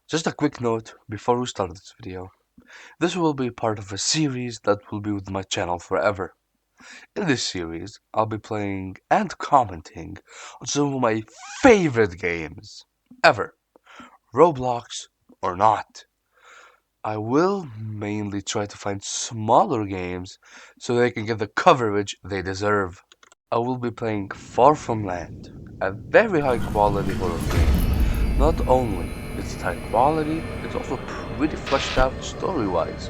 Just a quick note before we start this video. This will be part of a series that will be with my channel forever. In this series, I'll be playing and commenting on some of my favorite games ever, Roblox or not. I will mainly try to find smaller games so they can get the coverage they deserve. I will be playing Far From Land, a very high quality horror game. Not only is it high quality, it's also pretty fleshed out story-wise.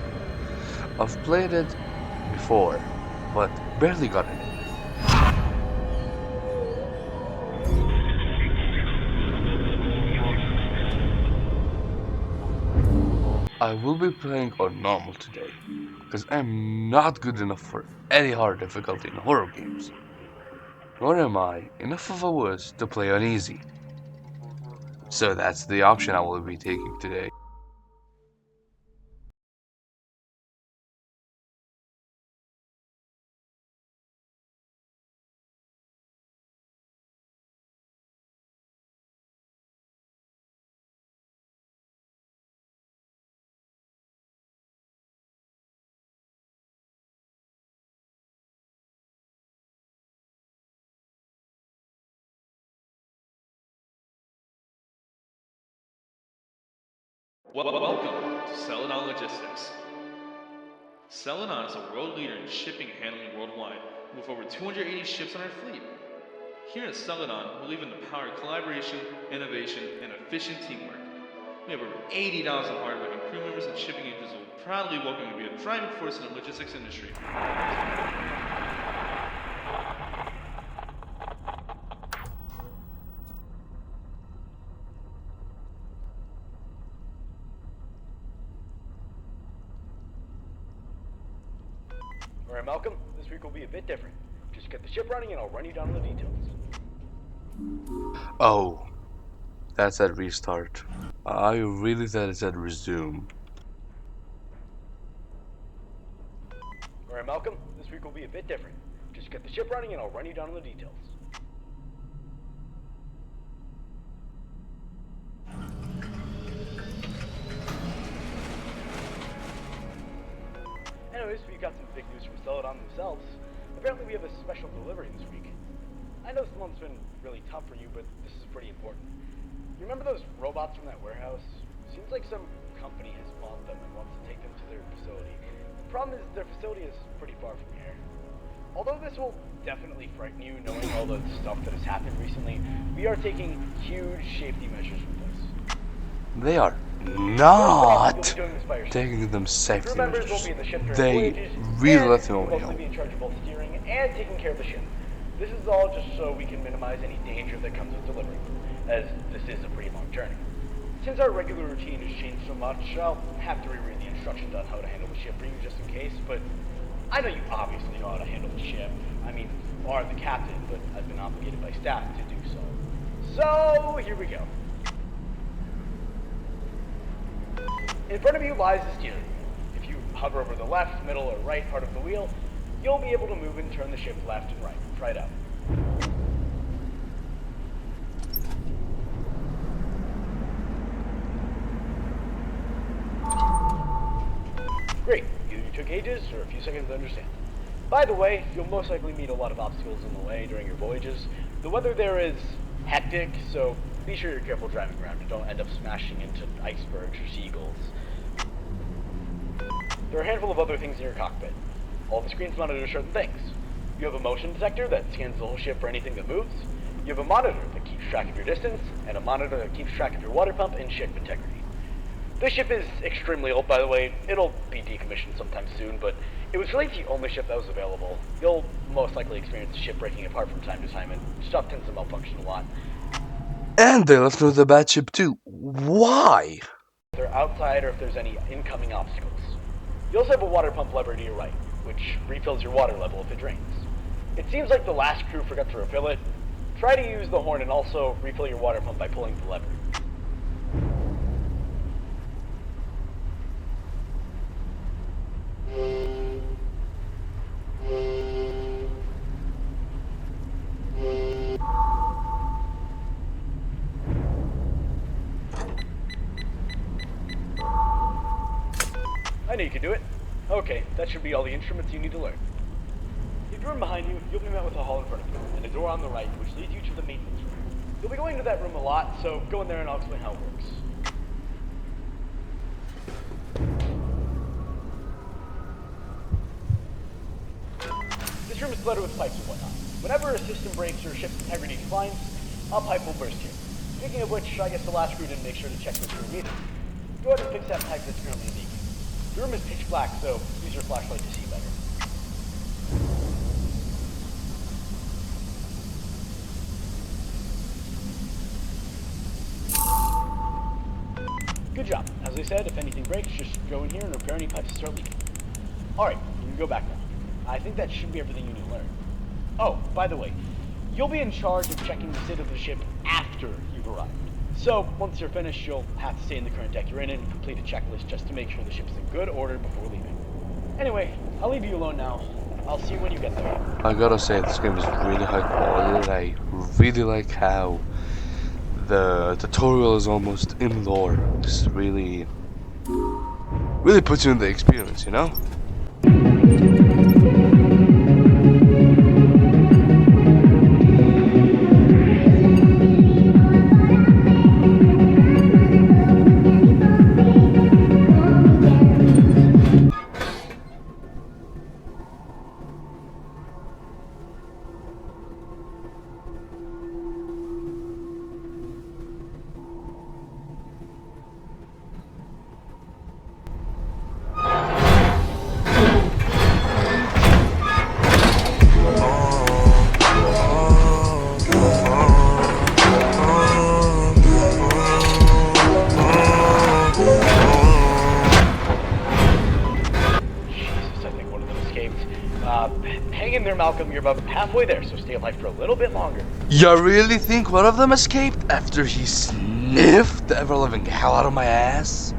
I've played it before, but barely got in it. I will be playing on normal today, because I'm not good enough for any hard difficulty in horror games. Nor am I enough of a wuss to play on easy. So that's the option I will be taking today. Welcome to Celadon Logistics. Celadon is a world leader in shipping and handling worldwide, with over 280 ships on our fleet. Here at Celadon, we believe in the power of collaboration, innovation, and efficient teamwork. We have over 80,000 hardworking crew members and shipping agents who will proudly welcome you to be a driving force in the logistics industry. Alright, Malcolm, this week will be a bit different. Just get the ship running and I'll run you down the details. Oh, that said restart. I really thought it said resume. Alright, Malcolm, this week will be a bit different. Just get the ship running and I'll run you down the details. Anyways, we got some big news from Celadon themselves. Apparently we have a special delivery this week. I know this month's been really tough for you, but this is pretty important. You remember those robots from that warehouse? Seems like some company has bought them and wants to take them to their facility. The problem is their facility is pretty far from here. Although this will definitely frighten you knowing all the stuff that has happened recently, we are taking huge safety measures with this. They are First off, not you'll be doing this by yourself. taking them Crew safety members won't measures. be in the ship during They voyages, really and let them you'll know. mostly be in charge of both steering and taking care of the ship. This is all just so we can minimize any danger that comes with delivering, as this is a pretty long journey. Since our regular routine has changed so much, I'll have to reread the instructions on how to handle the ship for you just in case, but I know you obviously know how to handle the ship. I mean, you are the captain, but I've been obligated by staff to do so. So, here we go. In front of you lies the steering wheel. If you hover over the left, middle, or right part of the wheel, you'll be able to move and turn the ship left and right. Try it out. Great. Either you took ages or a few seconds to understand. By the way, you'll most likely meet a lot of obstacles in the way during your voyages. The weather there is hectic, so be sure you're careful driving around and don't end up smashing into icebergs or seagulls. There are a handful of other things in your cockpit. All the screens monitor certain things. You have a motion detector that scans the whole ship for anything that moves. You have a monitor that keeps track of your distance, and a monitor that keeps track of your water pump and ship integrity. This ship is extremely old, by the way. It'll be decommissioned sometime soon, but it was really the only ship that was available. You'll most likely experience the ship breaking apart from time to time, and stuff tends to malfunction a lot. And they left with a bad ship too. Why? If they're outside or if there's any incoming obstacles. You also have a water pump lever to your right, which refills your water level if it drains. It seems like the last crew forgot to refill it. Try to use the horn and also refill your water pump by pulling the lever. I knew you could do it. Okay, that should be all the instruments you need to learn. If you room behind you, you'll be met with a hall in front of you, and a door on the right, which leads you to the maintenance room. You'll be going to that room a lot, so go in there and I'll explain how it works. This room is flooded with pipes and whatnot. Whenever a system breaks or ship's integrity declines, a pipe will burst here. Speaking of which, I guess the last crew didn't make sure to check this room either. Go ahead and fix that pipe that's currently leaking. The room is pitch black, so use your flashlight to see better. Good job. As I said, if anything breaks, just go in here and repair any pipes that start leaking. Alright, you can go back now. I think that should be everything you need to learn. Oh, by the way, you'll be in charge of checking the state of the ship after you've arrived. So, once you're finished, you'll have to stay in the current deck you're in and complete a checklist just to make sure the ship's in good order before leaving. Anyway, I'll leave you alone now. I'll see you when you get there. I gotta say, this game is really high quality. I really like how the tutorial is almost in lore. Just really puts you in the experience, you know? Hang in there, Malcolm. You're about halfway there, so stay alive for a little bit longer. You really think one of them escaped after he sniffed the ever-living hell out of my ass?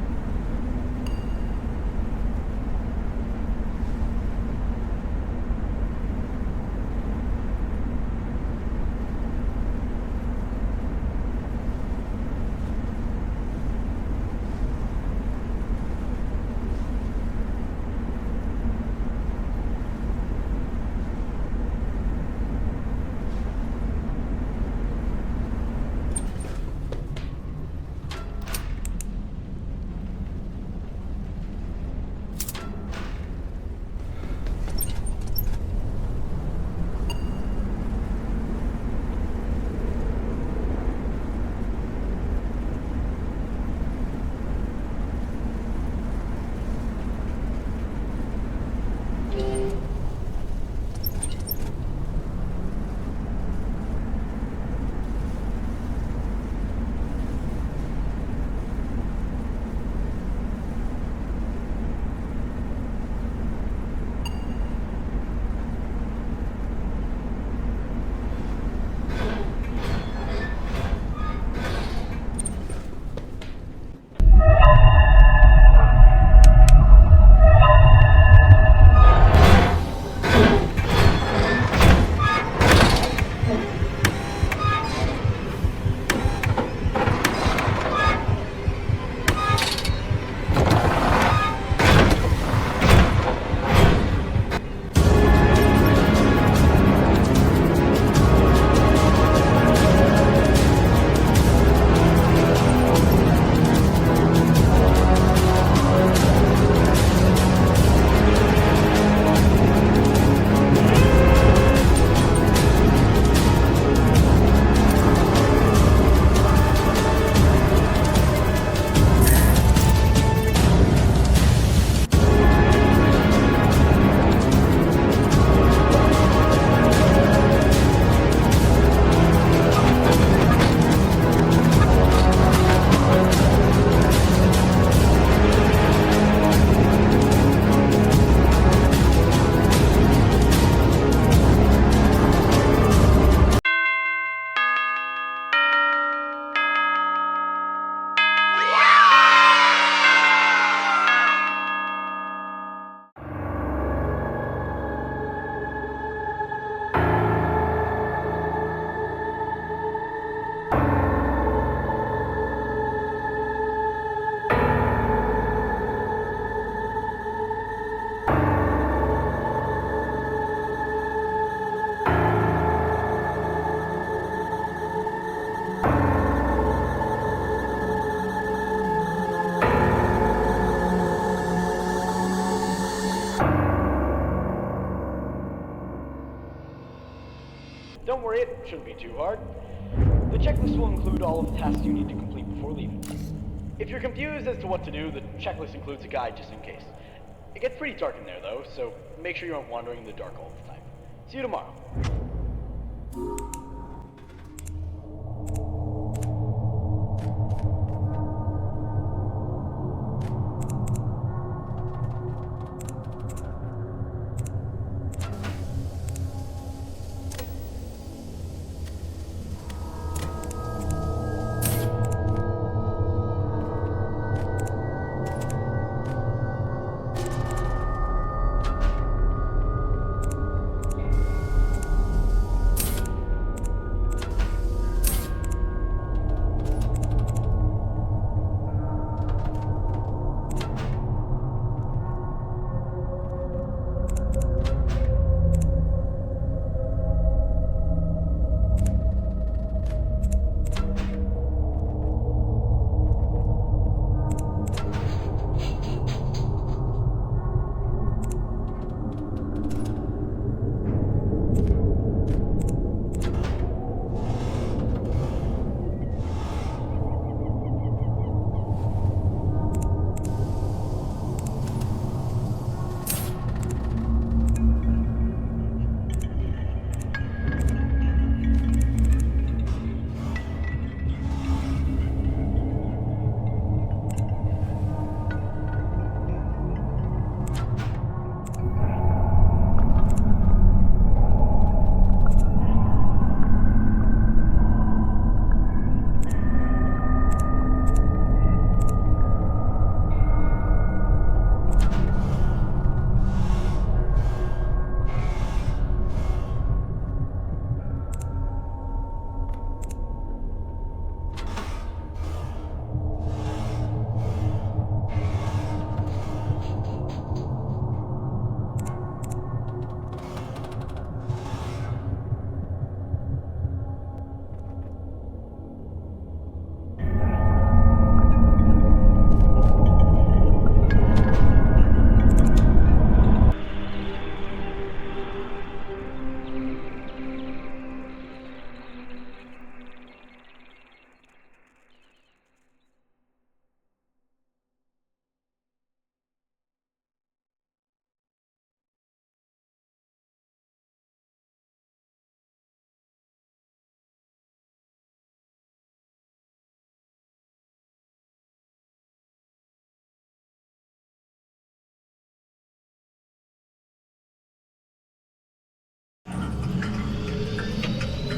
don't worry, it shouldn't be too hard. The checklist will include all of the tasks you need to complete before leaving. If you're confused as to what to do, the checklist includes a guide just in case. It gets pretty dark in there though, so make sure you aren't wandering in the dark all the time. See you tomorrow.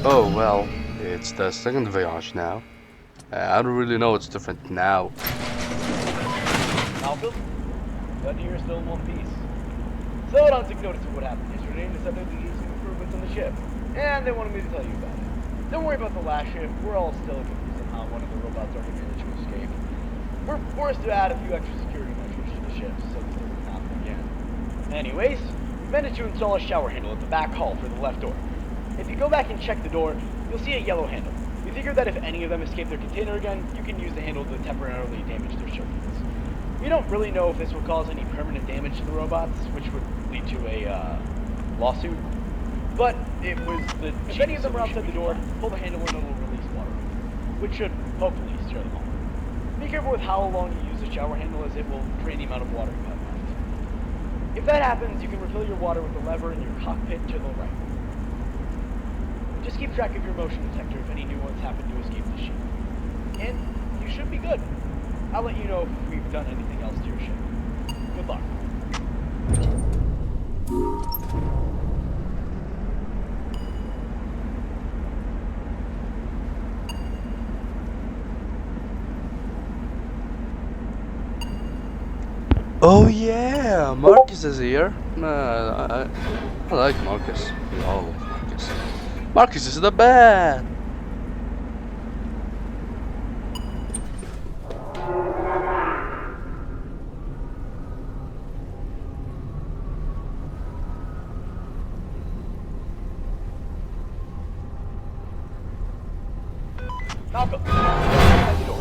Oh well, it's the second voyage now. I don't really know what's different now. Malcolm? Glad to hear you're still in one piece. So I took notice of what happened yesterday and decided to do some improvements on the ship. And they wanted me to tell you about it. Don't worry about the last ship. We're all still confused on how one of the robots already managed to escape. We're forced to add a few extra security measures to the ship so this doesn't happen again. Anyways, we managed to install a shower handle at the back hall for the left door. If you go back and check the door, you'll see a yellow handle. We figured that if any of them escape their container again, you can use the handle to temporarily damage their circuits. We don't really know if this will cause any permanent damage to the robots, which would lead to a lawsuit. But it was the if any of them are outside the door, pull the handle and it will release water, which should hopefully steer them off. Be careful with how long you use the shower handle, as it will drain the amount of water you have left. If that happens, you can refill your water with the lever in your cockpit to the right. Just keep track of your motion detector if any new ones happen to escape the ship. And you should be good. I'll let you know if we've done anything else to your ship. Good luck. Oh yeah, Marcus is here. I like Marcus. We all like Marcus. Marcus is the best. Malcolm, outside the door.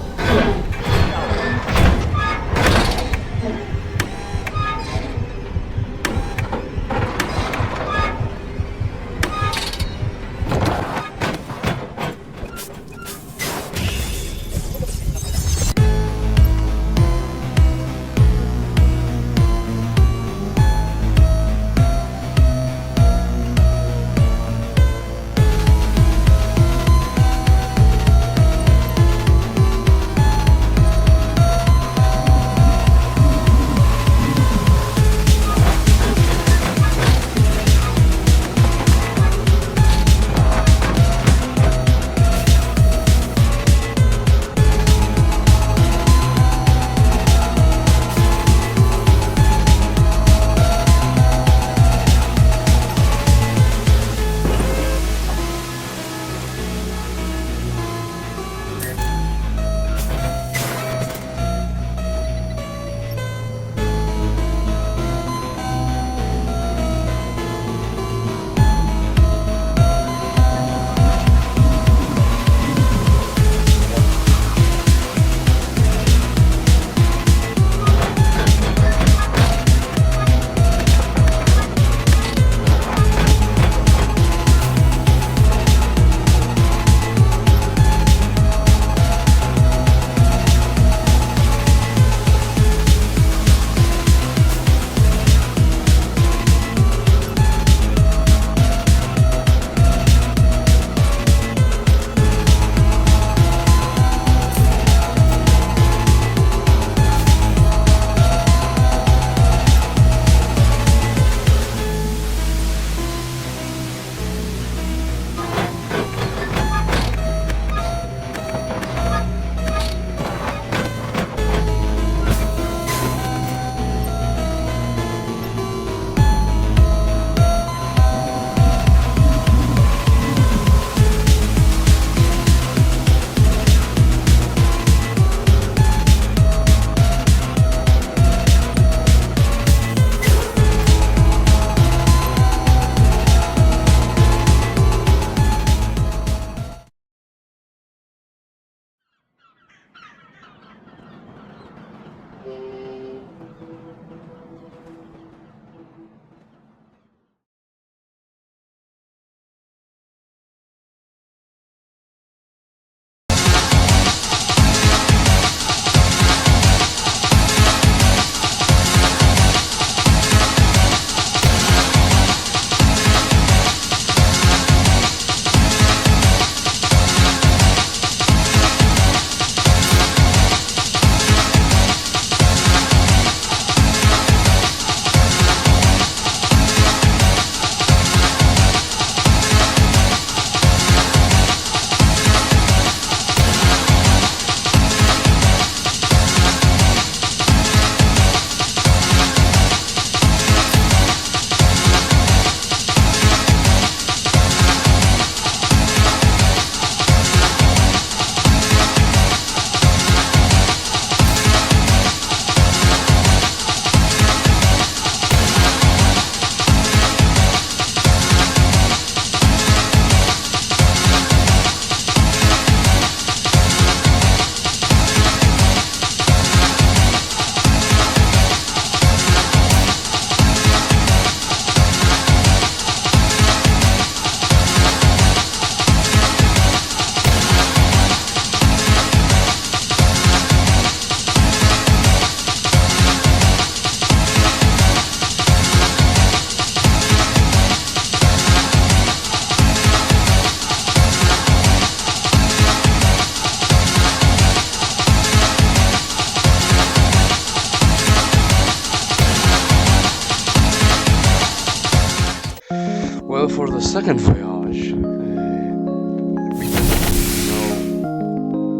for the second voyage,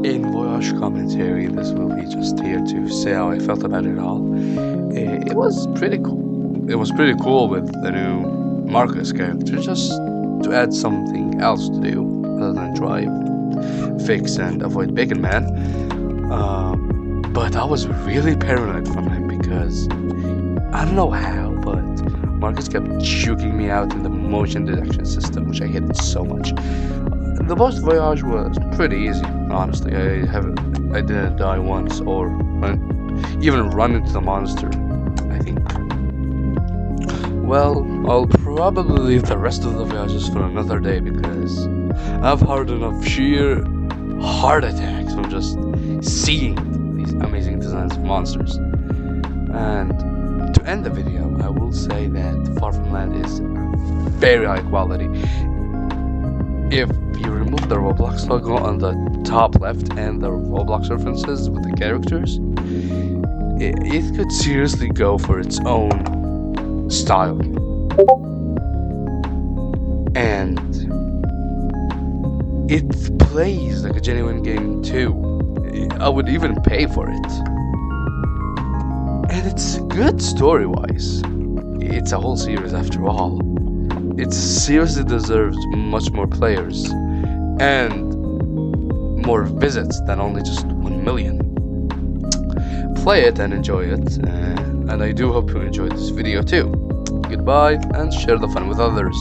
in voyage commentary, this will be just here to say how I felt about it all. It was pretty cool. It was pretty cool with the new Marcus character, just to add something else to do other than drive, fix, and avoid Bacon Man. But I was really paranoid from him because I don't know how, but Marcus kept juking me out in the motion detection system, which I hated so much. The boss voyage was pretty easy, honestly. I didn't die once or even run into the monster, I think. Well, I'll probably leave the rest of the voyages for another day because I've had enough sheer heart attacks from just seeing these amazing designs of monsters. And to end the video, I will say that Far From Land is very high quality. If you remove the Roblox logo on the top left and the Roblox references with the characters, it could seriously go for its own style. And it plays like a genuine game too. I would even pay for it. And it's good story-wise. It's a whole series after all. It seriously deserves much more players and more visits than only just 1 million. Play it and enjoy it, and I do hope you enjoyed this video too. Goodbye, and share the fun with others.